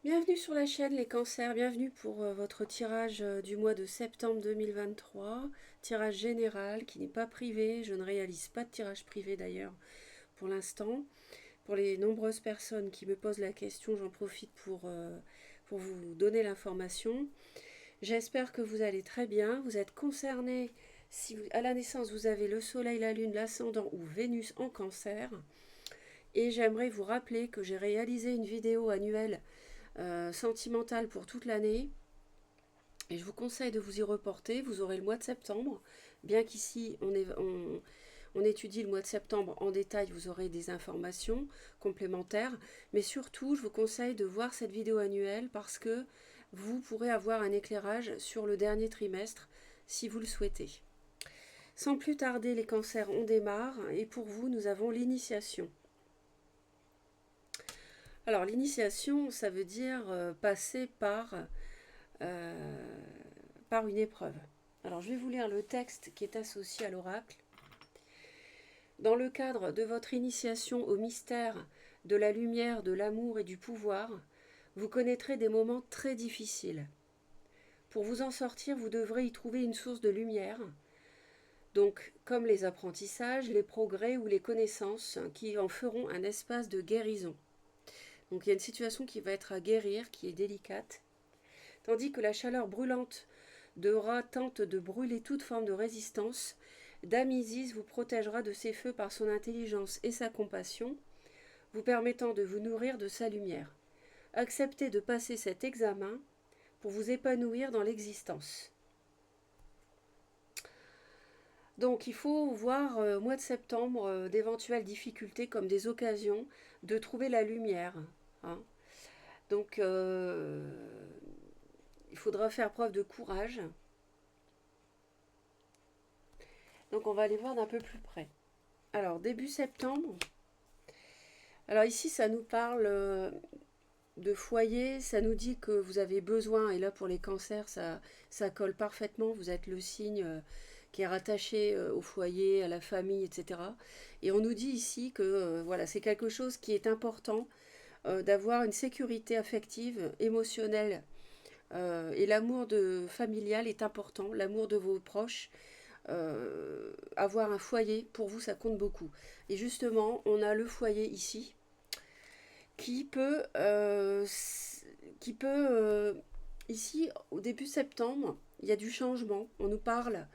Bienvenue sur la chaîne Les Cancers, bienvenue pour votre tirage du mois de septembre 2023, tirage général qui n'est pas privé, je ne réalise pas de tirage privé d'ailleurs pour l'instant. Pour les nombreuses personnes qui me posent la question, j'en profite pour vous donner l'information. J'espère que vous allez très bien, vous êtes concernés si à la naissance vous avez le soleil, la lune, l'ascendant ou Vénus en cancer. Et j'aimerais vous rappeler que j'ai réalisé une vidéo annuelle sentimentale pour toute l'année. Et je vous conseille de vous y reporter. Vous aurez le mois de septembre. Bien qu'ici, on étudie le mois de septembre en détail, vous aurez des informations complémentaires. Mais surtout, je vous conseille de voir cette vidéo annuelle parce que vous pourrez avoir un éclairage sur le dernier trimestre si vous le souhaitez. Sans plus tarder, les cancers, on démarre. Et pour vous, nous avons l'initiation. Alors, l'initiation, ça veut dire passer euh, par une épreuve. Alors, je vais vous lire le texte qui est associé à l'oracle. Dans le cadre de votre initiation au mystère de la lumière, de l'amour et du pouvoir, vous connaîtrez des moments très difficiles. Pour vous en sortir, vous devrez y trouver une source de lumière, donc comme les apprentissages, les progrès ou les connaissances qui en feront un espace de guérison. Donc il y a une situation qui va être à guérir, qui est délicate, tandis que la chaleur brûlante de Ra tente de brûler toute forme de résistance. Dame Isis vous protégera de ses feux par son intelligence et sa compassion, vous permettant de vous nourrir de sa lumière. Acceptez de passer cet examen pour vous épanouir dans l'existence. Donc il faut voir au mois de septembre d'éventuelles difficultés comme des occasions de trouver la lumière. Hein. Donc il faudra faire preuve de courage. Donc on va aller voir d'un peu plus près. Alors début septembre. Alors ici ça nous parle de foyer, ça nous dit que vous avez besoin, et là pour les cancers ça colle parfaitement, vous êtes le signe qui est rattaché au foyer, à la famille, etc. Et on nous dit ici que voilà, c'est quelque chose qui est important d'avoir une sécurité affective, émotionnelle, et l'amour familial est important, l'amour de vos proches. Avoir un foyer, pour vous, ça compte beaucoup. Et justement, on a le foyer ici qui peut, ici, au début septembre, il y a du changement. On nous parle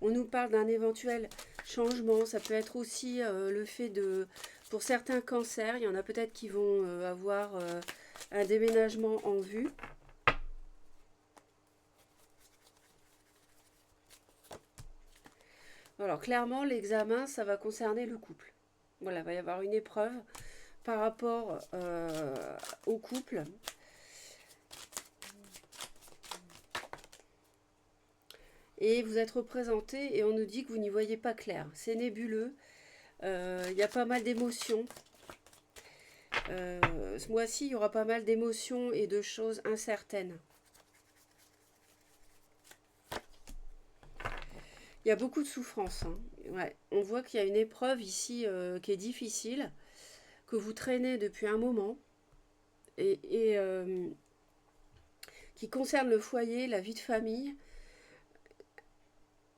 d'un éventuel changement. Ça peut être aussi le fait de, pour certains cancers, il y en a peut-être qui vont avoir un déménagement en vue. Alors clairement, l'examen, ça va concerner le couple. Voilà, il va y avoir une épreuve par rapport au couple. Et vous êtes représenté et on nous dit que vous n'y voyez pas clair. C'est nébuleux. Il y a pas mal d'émotions. Ce mois-ci, il y aura pas mal d'émotions et de choses incertaines. Il y a beaucoup de souffrance. Hein. Ouais. On voit qu'il y a une épreuve ici qui est difficile, que vous traînez depuis un moment et qui concerne le foyer, la vie de famille.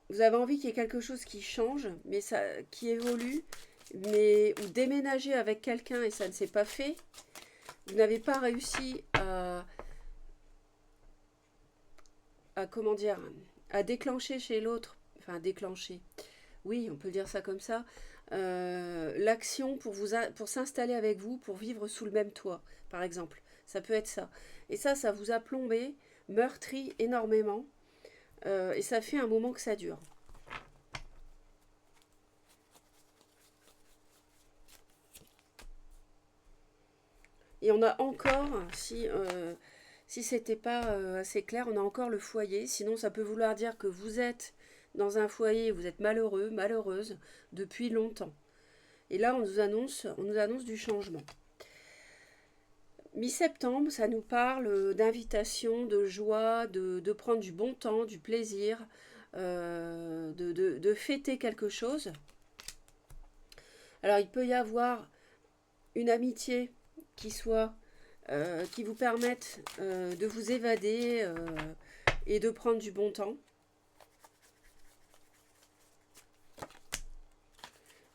Vous avez envie qu'il y ait quelque chose qui change, mais ça, qui évolue, mais ou déménager avec quelqu'un et ça ne s'est pas fait. Vous n'avez pas réussi à comment dire, à déclencher chez l'autre, enfin déclencher, oui, on peut dire ça comme ça, l'action pour s'installer avec vous, pour vivre sous le même toit, par exemple. Ça peut être ça. Et ça vous a plombé, meurtri énormément, et ça fait un moment que ça dure. Et on a encore, si c'était pas assez clair, on a encore le foyer. Sinon, ça peut vouloir dire que vous êtes dans un foyer, vous êtes malheureux, malheureuse depuis longtemps. Et là, on nous annonce du changement. Mi-septembre, ça nous parle d'invitation, de joie, de prendre du bon temps, du plaisir, de fêter quelque chose. Alors, il peut y avoir une amitié qui soit qui vous permettent de vous évader et de prendre du bon temps.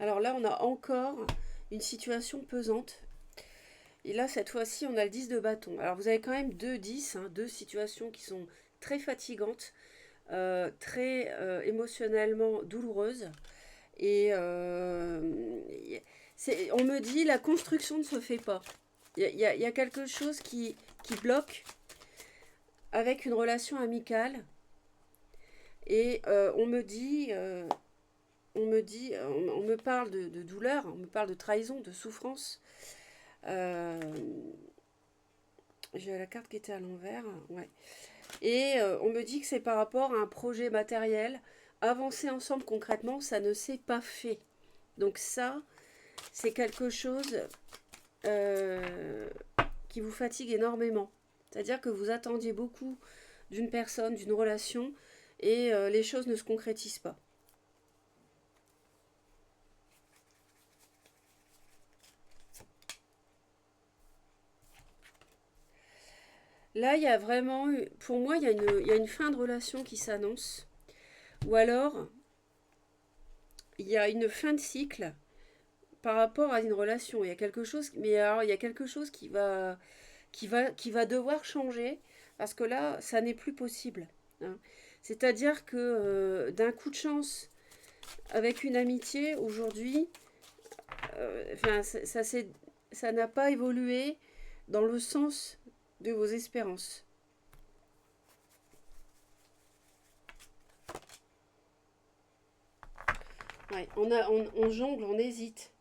Alors là, on a encore une situation pesante. Et là, cette fois-ci, on a le 10 de bâton. Alors, vous avez quand même deux 10, hein, deux situations qui sont très fatigantes, très émotionnellement douloureuses. Et on me dit, la construction ne se fait pas. Il y a quelque chose qui bloque avec une relation amicale. Et on me parle de douleur, on me parle de trahison, de souffrance. J'ai la carte qui était à l'envers, ouais. Et on me dit que c'est par rapport à un projet matériel. Avancer ensemble concrètement, ça ne s'est pas fait. Donc ça, c'est quelque chose qui vous fatigue énormément. C'est-à-dire que vous attendiez beaucoup d'une personne, d'une relation, et les choses ne se concrétisent pas. Là, il y a vraiment, pour moi, il y a une fin de relation qui s'annonce. Ou alors, il y a une fin de cycle par rapport à une relation. Il y a quelque chose, mais alors, il y a quelque chose qui va devoir changer parce que là, ça n'est plus possible. Hein. C'est-à-dire que d'un coup de chance, avec une amitié, aujourd'hui, ça n'a pas évolué dans le sens de vos espérances. Ouais, on jongle, on hésite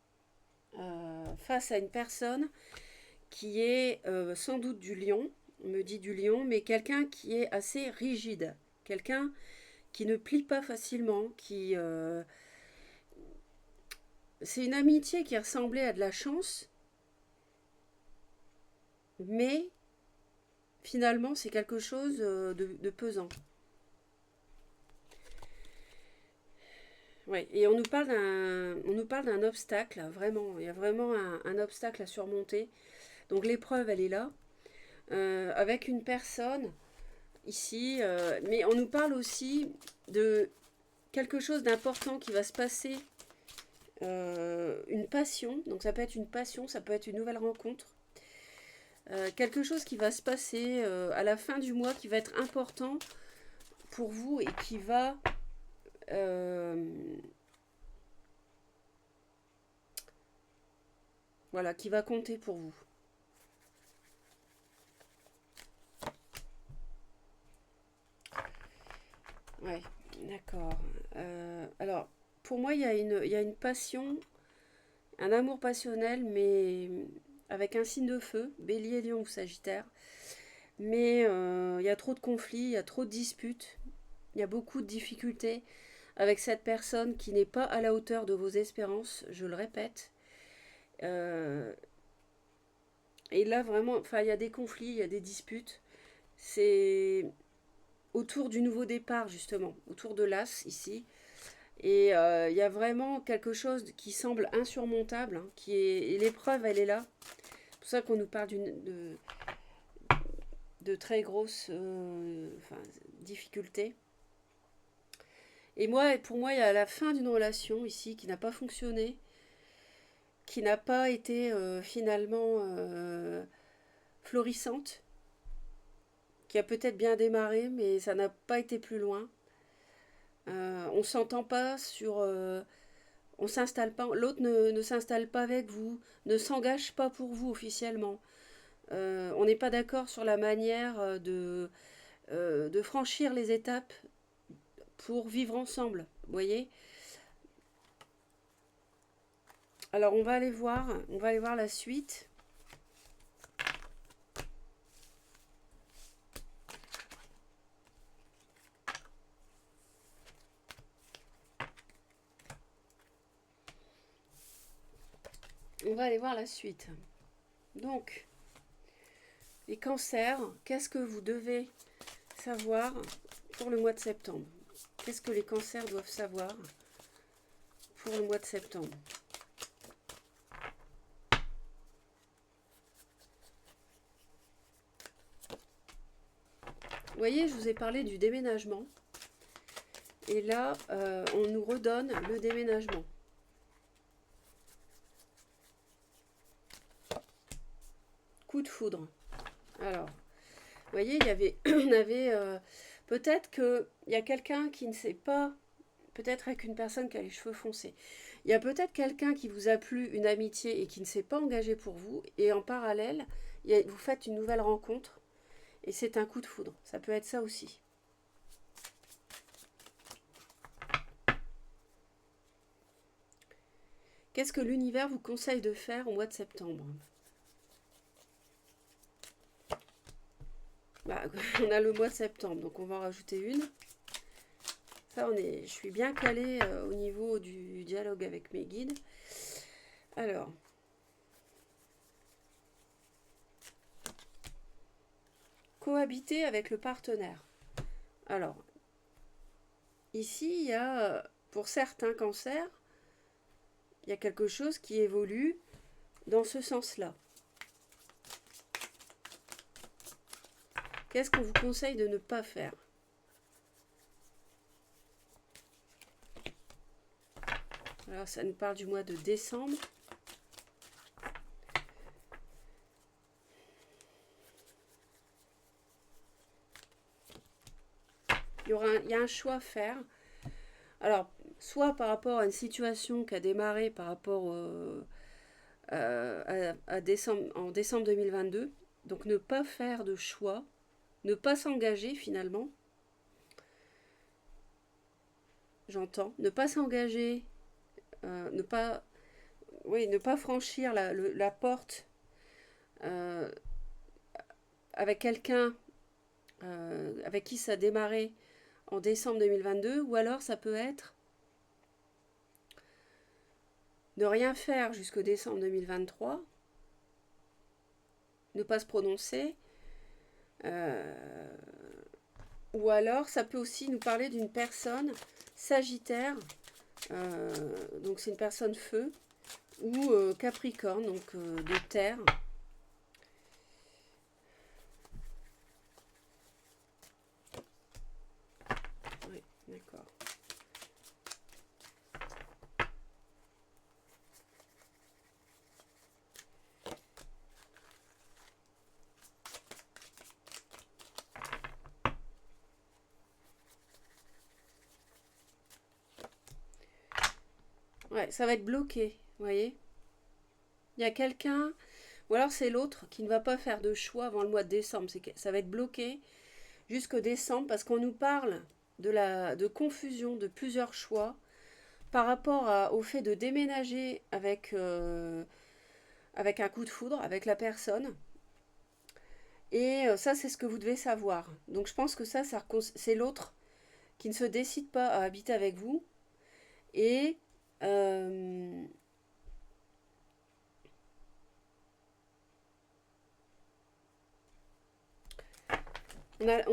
face à une personne qui est sans doute du lion, on me dit du lion, mais quelqu'un qui est assez rigide, quelqu'un qui ne plie pas facilement, c'est une amitié qui ressemblait à de la chance, mais finalement c'est quelque chose de pesant. Ouais, et on nous parle d'un obstacle, vraiment, il y a vraiment un obstacle à surmonter. Donc l'épreuve, elle est là, avec une personne ici, mais on nous parle aussi de quelque chose d'important qui va se passer, une passion, donc ça peut être une passion, ça peut être une nouvelle rencontre, quelque chose qui va se passer à la fin du mois, qui va être important pour vous et qui va voilà, qui va compter pour vous. Ouais, d'accord. Alors, pour moi, il y a une passion, un amour passionnel, mais avec un signe de feu, Bélier, Lion ou Sagittaire. Mais il y a trop de conflits, il y a trop de disputes, il y a beaucoup de difficultés avec cette personne qui n'est pas à la hauteur de vos espérances, je le répète. Euh, et là, vraiment, enfin, il y a des conflits, il y a des disputes. C'est autour du nouveau départ, justement, autour de l'As, ici. Et il y a vraiment quelque chose qui semble insurmontable, hein, et l'épreuve, elle est là. C'est pour ça qu'on nous parle de très grosses difficultés. Et pour moi, il y a la fin d'une relation ici qui n'a pas fonctionné, qui n'a pas été finalement florissante, qui a peut-être bien démarré, mais ça n'a pas été plus loin. On s'entend pas sur, on s'installe pas, l'autre ne s'installe pas avec vous, ne s'engage pas pour vous officiellement. On n'est pas d'accord sur la manière de franchir les étapes pour vivre ensemble, vous voyez. Alors on va aller voir la suite. On va aller voir la suite. Donc, les cancers, qu'est-ce que vous devez savoir pour le mois de septembre? Qu'est-ce que les cancers doivent savoir pour le mois de septembre? Vous voyez, je vous ai parlé du déménagement. Et là, on nous redonne le déménagement. Coup de foudre. Alors, vous voyez, il y avait, on avait peut-être qu'il y a quelqu'un qui ne sait pas, peut-être avec une personne qui a les cheveux foncés. Il y a peut-être quelqu'un qui vous a plu, une amitié, et qui ne s'est pas engagé pour vous. Et en parallèle, vous faites une nouvelle rencontre. Et c'est un coup de foudre. Ça peut être ça aussi. Qu'est-ce que l'univers vous conseille de faire au mois de septembre? Bah, on a le mois de septembre, donc on va en rajouter une. Ça, je suis bien calée au niveau du dialogue avec mes guides. Alors, cohabiter avec le partenaire. Alors, ici, il y a, pour certains cancers, il y a quelque chose qui évolue dans ce sens-là. Qu'est-ce qu'on vous conseille de ne pas faire? Alors, ça nous parle du mois de décembre. Il y a un choix à faire. Alors, soit par rapport à une situation qui a démarré par rapport en décembre 2022, donc ne pas faire de choix, ne pas s'engager finalement. J'entends, ne pas s'engager, ne pas franchir la porte avec quelqu'un avec qui ça a démarré en décembre 2022, ou alors ça peut être ne rien faire jusqu'au décembre 2023, ne pas se prononcer, ou alors ça peut aussi nous parler d'une personne Sagittaire, donc c'est une personne feu, ou Capricorne, donc de terre. Oui, d'accord. Ouais, ça va être bloqué, vous voyez. Il y a quelqu'un, ou alors c'est l'autre qui ne va pas faire de choix avant le mois de décembre. Ça va être bloqué jusqu'au décembre parce qu'on nous parle de confusion de plusieurs choix par rapport au fait de déménager avec un coup de foudre, avec la personne. Et ça, c'est ce que vous devez savoir. Donc je pense que ça c'est l'autre qui ne se décide pas à habiter avec vous. Et on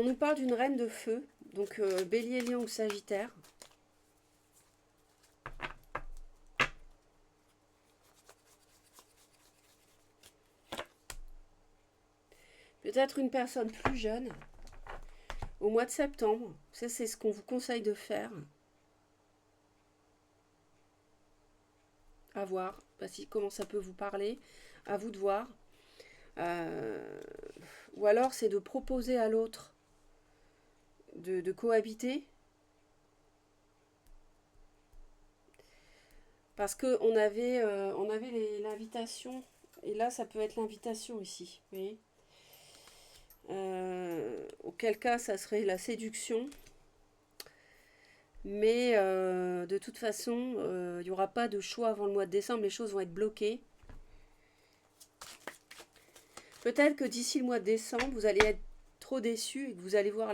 nous parle d'une reine de feu, donc bélier, lion ou sagittaire. Peut-être une personne plus jeune, au mois de septembre. Ça, c'est ce qu'on vous conseille de faire. À voir. Comment ça peut vous parler. À vous de voir. Ou alors, c'est de proposer à l'autre de cohabiter. Parce qu'on avait, l'invitation. Et là, ça peut être l'invitation ici. Vous voyez, auquel cas, ça serait la séduction. Mais de toute façon, il n'y aura pas de choix avant le mois de décembre. Les choses vont être bloquées. Peut-être que d'ici le mois de décembre, vous allez être trop déçu et que vous allez voir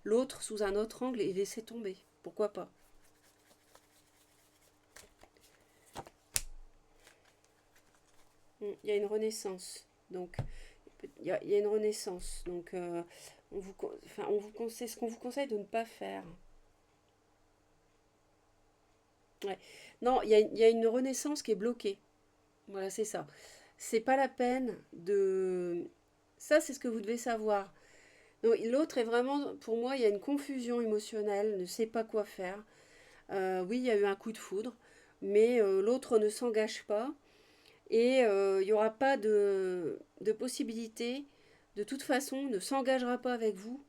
l'autre sous un autre angle et laisser tomber. Pourquoi pas? Il y a une renaissance. Donc, il y a une renaissance. Donc, c'est ce qu'on vous conseille de ne pas faire. Ouais. Non, il y a une renaissance qui est bloquée. Voilà, c'est ça. C'est pas la peine de... Ça, c'est ce que vous devez savoir. L'autre est vraiment, pour moi, il y a une confusion émotionnelle, ne sait pas quoi faire. Oui, il y a eu un coup de foudre, mais l'autre ne s'engage pas et il n'y aura pas de possibilité. De toute façon, ne s'engagera pas avec vous,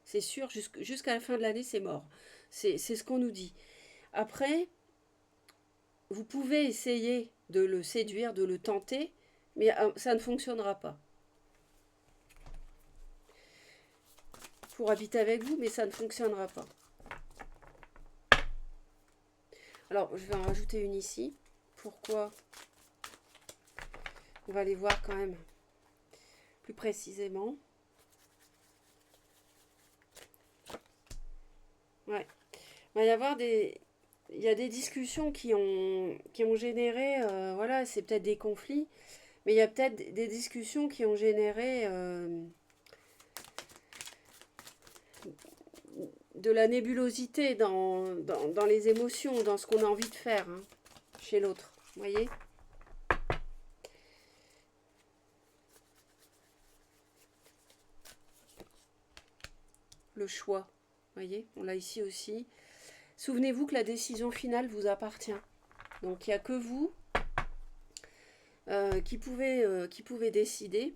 c'est sûr, jusqu'à la fin de l'année, c'est mort. C'est ce qu'on nous dit. Après, vous pouvez essayer de le séduire, de le tenter, mais ça ne fonctionnera pas. Pour habiter avec vous, mais ça ne fonctionnera pas. Alors, je vais en rajouter une ici. Pourquoi? On va aller voir quand même plus précisément. Ouais. Il va y avoir il y a des discussions qui ont généré, voilà, c'est peut-être des conflits, mais il y a peut-être des discussions qui ont généré de la nébulosité dans les émotions, dans ce qu'on a envie de faire hein, chez l'autre. Vous voyez? Le choix. Vous voyez? On l'a ici aussi. Souvenez-vous que la décision finale vous appartient. Donc il n'y a que vous qui pouvez décider.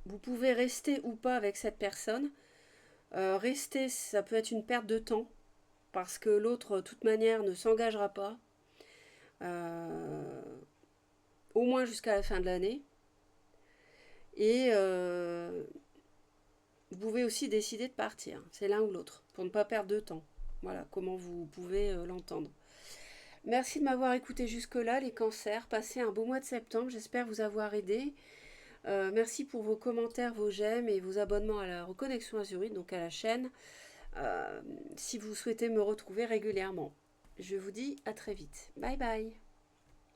Vous pouvez rester ou pas avec cette personne. Rester, ça peut être une perte de temps parce que l'autre, de toute manière, ne s'engagera pas. Au moins jusqu'à la fin de l'année. Et vous pouvez aussi décider de partir. C'est l'un ou l'autre, pour ne pas perdre de temps. Voilà comment vous pouvez l'entendre. Merci de m'avoir écouté jusque-là, les cancers. Passez un beau mois de septembre. J'espère vous avoir aidé. Merci pour vos commentaires, vos j'aime et vos abonnements à la Reconnexion Azurite, donc à la chaîne, si vous souhaitez me retrouver régulièrement. Je vous dis à très vite. Bye bye.